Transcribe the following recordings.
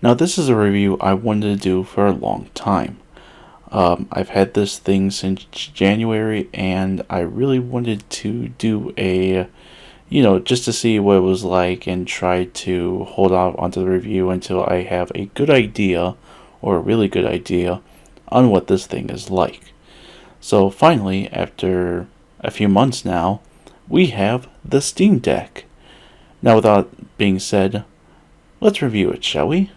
Now, this is a review I wanted to do for a long time. I've had this thing since January, and I really wanted to do just to see what it was like and try to hold out onto the review until I have a good idea, or a really good idea, on what this thing is like. So finally, after a few months now, we have the Steam Deck. Now, without being said, let's review it, shall we?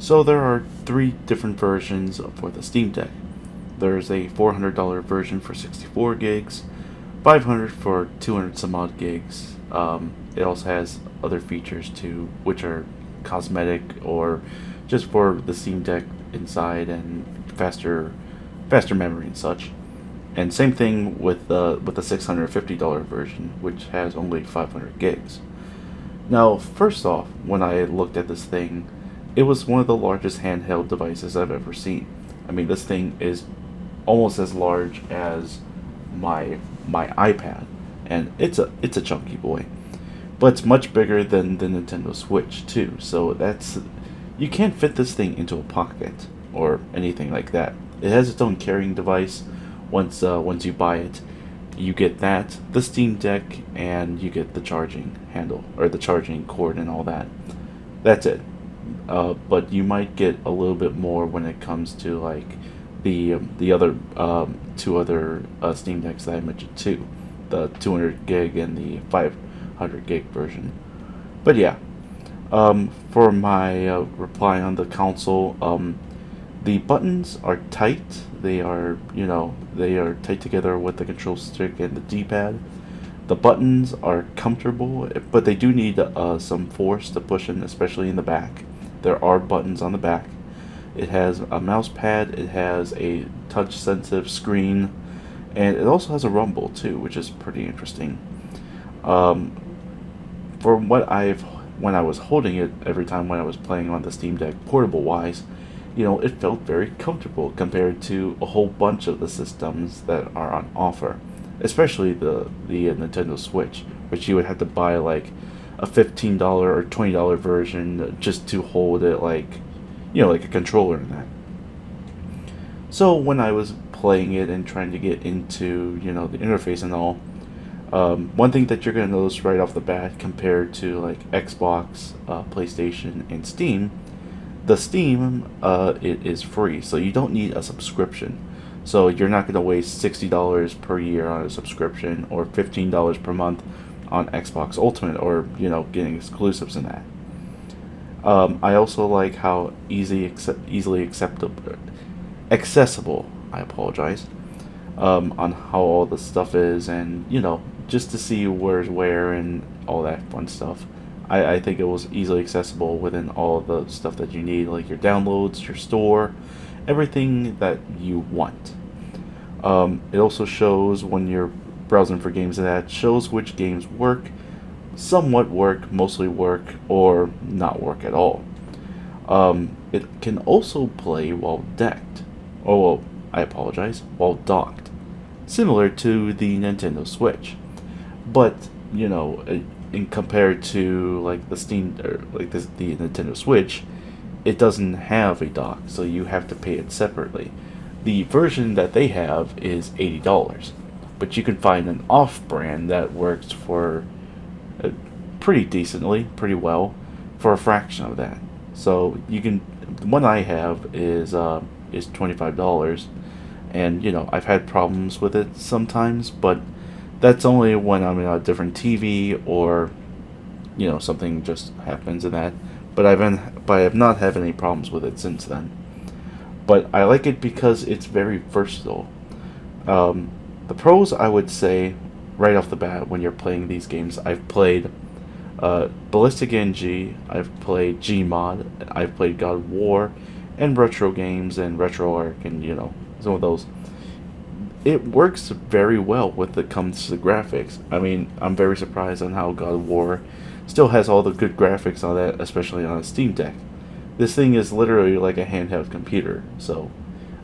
So there are three different versions for the Steam Deck. There's a $400 version for 64 gigs, 500 for 200 some odd gigs. It also has other features too, which are cosmetic or just for the Steam Deck inside and faster memory and such. And same thing with the $650 version, which has only 500 gigs. Now, first off, when I looked at this thing, it was one of the largest handheld devices I've ever seen. I mean, this thing is almost as large as my iPad, and it's a chunky boy. But it's much bigger than the Nintendo Switch too. So you can't fit this thing into a pocket or anything like that. It has its own carrying device. Once you buy it, you get that, the Steam Deck, and you get the charging handle or the charging cord and all that. That's it. But you might get a little bit more when it comes to like the other two other Steam Decks that I mentioned too, the 200 gig and the 500 gig version. But yeah, for my reply on the console, the buttons are tight. They are tight together with the control stick and the D-pad. The buttons are comfortable, but they do need some force to push in, especially in the back. There are buttons on the back. It has a mouse pad, it has a touch-sensitive screen, and it also has a rumble too, which is pretty interesting. From when I was holding it every time when I was playing on the Steam Deck portable-wise, it felt very comfortable compared to a whole bunch of the systems that are on offer, especially the Nintendo Switch, which you would have to buy like a $15 or $20 version just to hold it like a controller and that. So when I was playing it and trying to get into the interface and all, one thing that you're gonna notice right off the bat compared to like Xbox, PlayStation, and Steam, the Steam it is free, so you don't need a subscription. So you're not gonna waste $60 per year on a subscription or $15 per month on Xbox Ultimate or getting exclusives in that. I also like how easily accessible. I apologize. On how all the stuff is, and just to see where's where and all that fun stuff. I think it was easily accessible within all the stuff that you need, like your downloads, your store, everything that you want. It also shows when you're browsing for games, and that shows which games work, somewhat work, mostly work, or not work at all. It can also play while decked. Oh, well, I apologize, while docked. Similar to the Nintendo Switch. But, in compared to like the Steam or like the Nintendo Switch, it doesn't have a dock, so you have to pay it separately. The version that they have is $80, but you can find an off-brand that works for pretty decently, pretty well, for a fraction of that. So the one I have is $25, and I've had problems with it sometimes, but that's only when I'm in a different TV or something just happens in that. But I have not had any problems with it since then. But I like it because it's very versatile. The pros, I would say, right off the bat, when you're playing these games, I've played Ballistic NG, I've played Gmod, I've played God of War, and retro games and RetroArch, and some of those. It works very well when it comes to the graphics. I mean, I'm very surprised on how God of War still has all the good graphics on that, especially on a Steam Deck. This thing is literally like a handheld computer, so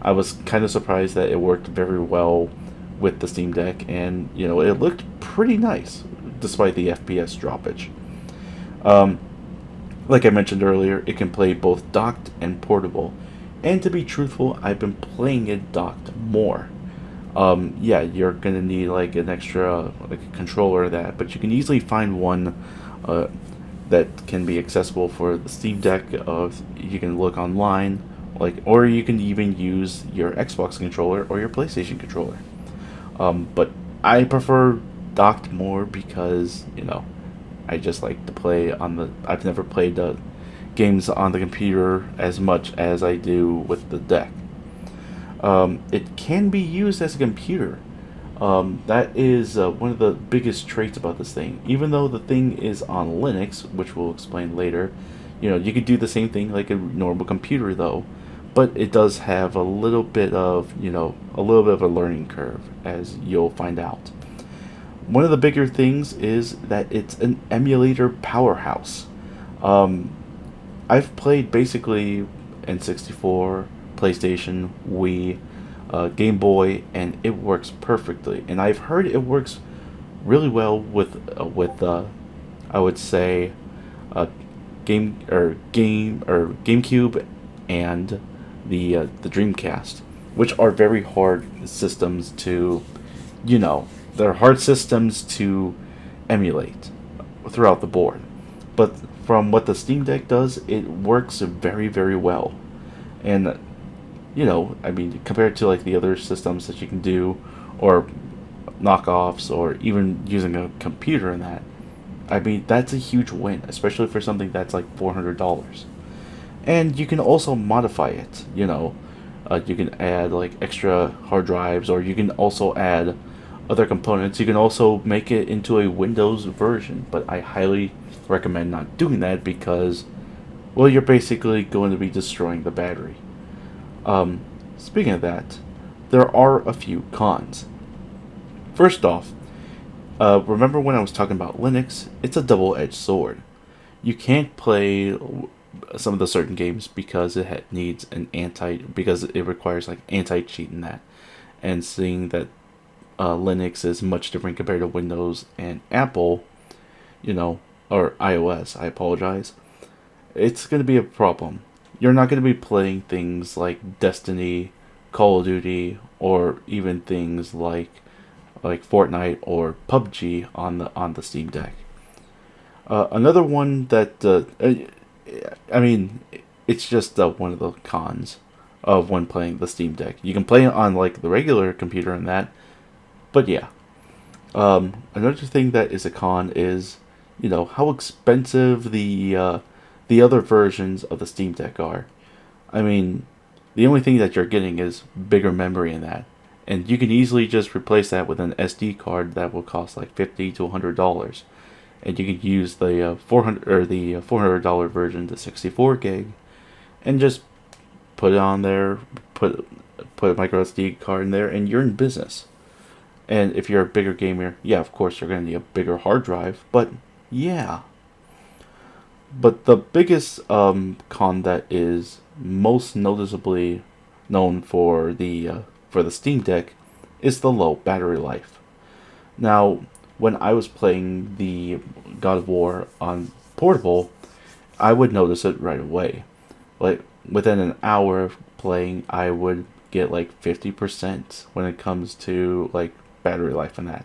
I was kind of surprised that it worked very well with the Steam Deck, and it looked pretty nice despite the FPS droppage. Um, like I mentioned earlier, it can play both docked and portable, and to be truthful, I've been playing it docked more. Yeah, you're gonna need like an extra like a controller or that, but you can easily find one uh, that can be accessible for the Steam Deck. You can look online, or you can even use your Xbox controller or your PlayStation controller. But I prefer docked more because I just like to play on the. I've never played games on the computer as much as I do with the deck. It can be used as a computer. That is one of the biggest traits about this thing. Even though the thing is on Linux, which we'll explain later, you could do the same thing like a normal computer, though. But it does have a little bit of a learning curve, as you'll find out. One of the bigger things is that it's an emulator powerhouse. Um, I've played basically N64, PlayStation, Wii, Game Boy, and it works perfectly. And I've heard it works really well with I would say GameCube and the Dreamcast, which are very hard systems to, they're hard systems to emulate throughout the board. But from what the Steam Deck does, it works very, very well. And I mean, compared to like the other systems that you can do, or knockoffs, or even using a computer in that, I mean, that's a huge win, especially for something that's like $400. And you can also modify it. You can add like extra hard drives, or you can also add other components. You can also make it into a Windows version, but I highly recommend not doing that because, well, you're basically going to be destroying the battery. Speaking of that, there are a few cons. First off, remember when I was talking about Linux? It's a double-edged sword. You can't play some of the certain games because needs because it requires like anti-cheat in that. And seeing that Linux is much different compared to Windows and Apple, or iOS, I apologize, it's going to be a problem. You're not going to be playing things like Destiny, Call of Duty, or even things like Fortnite or PUBG on the Steam Deck. Another one that I mean, it's just one of the cons of when playing the Steam Deck. You can play it on like the regular computer and that, but yeah. Another thing that is a con is how expensive the other versions of the Steam Deck are. I mean, the only thing that you're getting is bigger memory in that, and you can easily just replace that with an SD card that will cost like $50 to $100, and you can use the $400 version, the 64 gig, and just put it on there, put a micro SD card in there, and you're in business. And if you're a bigger gamer, yeah, of course you're going to need a bigger hard drive, but yeah. But the biggest con that is most noticeably known for the Steam Deck is the low battery life. Now, when I was playing the God of War on portable, I would notice it right away. Like within an hour of playing, I would get like 50% when it comes to like battery life and that,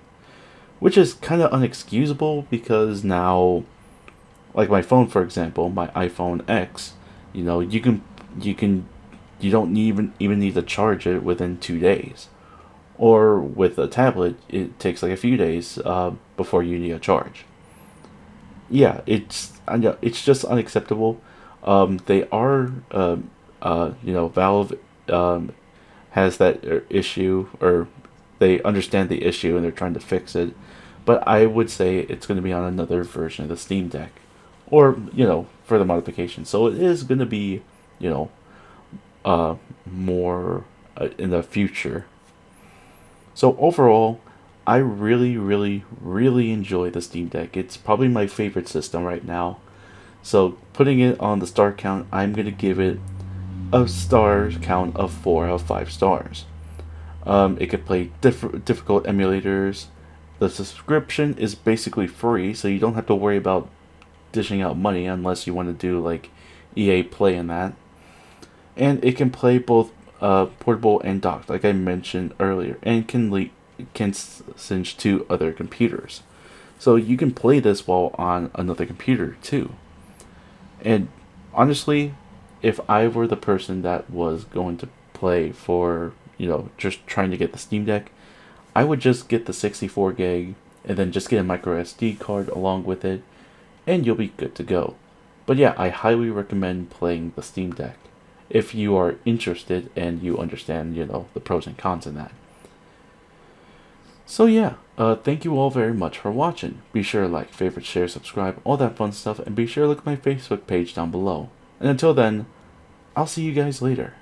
which is kind of unexcusable because now, like my phone, for example, my iPhone X, you don't even need to charge it within 2 days. Or with a tablet, it takes like a few days before you need a charge. Yeah, I know, it's just unacceptable. They are, Valve has that issue, or they understand the issue and they're trying to fix it. But I would say it's going to be on another version of the Steam Deck, or further modification. So it is going to be, more in the future. So overall, I really, really, really enjoy the Steam Deck. It's probably my favorite system right now. So putting it on the star count, I'm going to give it a star count of 4 out of 5 stars. It could play difficult emulators. The subscription is basically free, so you don't have to worry about dishing out money unless you want to do like EA Play and that. And it can play both portable and docked, like I mentioned earlier, and can sync to other computers. So you can play this while on another computer too. And honestly, if I were the person that was going to play for, just trying to get the Steam Deck, I would just get the 64 gig and then just get a micro SD card along with it, and you'll be good to go. But yeah, I highly recommend playing the Steam Deck if you are interested and you understand, the pros and cons in that. So yeah, thank you all very much for watching. Be sure to like, favorite, share, subscribe, all that fun stuff, and be sure to look at my Facebook page down below. And until then, I'll see you guys later.